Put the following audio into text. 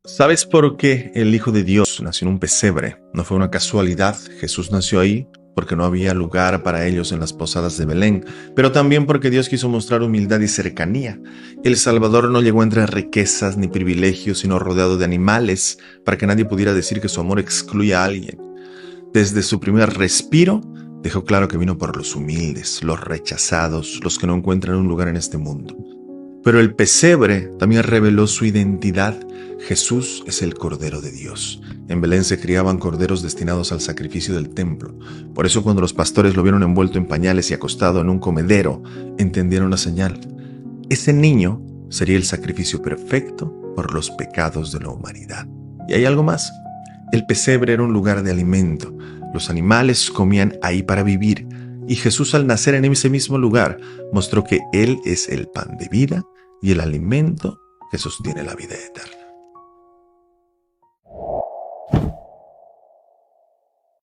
¿Sabes por qué el Hijo de Dios nació en un pesebre? No fue una casualidad. Jesús nació ahí porque no había lugar para ellos en las posadas de Belén, pero también porque Dios quiso mostrar humildad y cercanía. El Salvador no llegó entre riquezas ni privilegios, sino rodeado de animales, para que nadie pudiera decir que su amor excluye a alguien. Desde su primer respiro, dejó claro que vino por los humildes, los rechazados, los que no encuentran un lugar en este mundo. Pero el pesebre también reveló su identidad. Jesús es el Cordero de Dios. En Belén se criaban corderos destinados al sacrificio del templo. Por eso cuando los pastores lo vieron envuelto en pañales y acostado en un comedero, entendieron la señal. Ese niño sería el sacrificio perfecto por los pecados de la humanidad. Y hay algo más. El pesebre era un lugar de alimento. Los animales comían ahí para vivir. Y Jesús, al nacer en ese mismo lugar, mostró que Él es el pan de vida y el alimento que sostiene la vida eterna.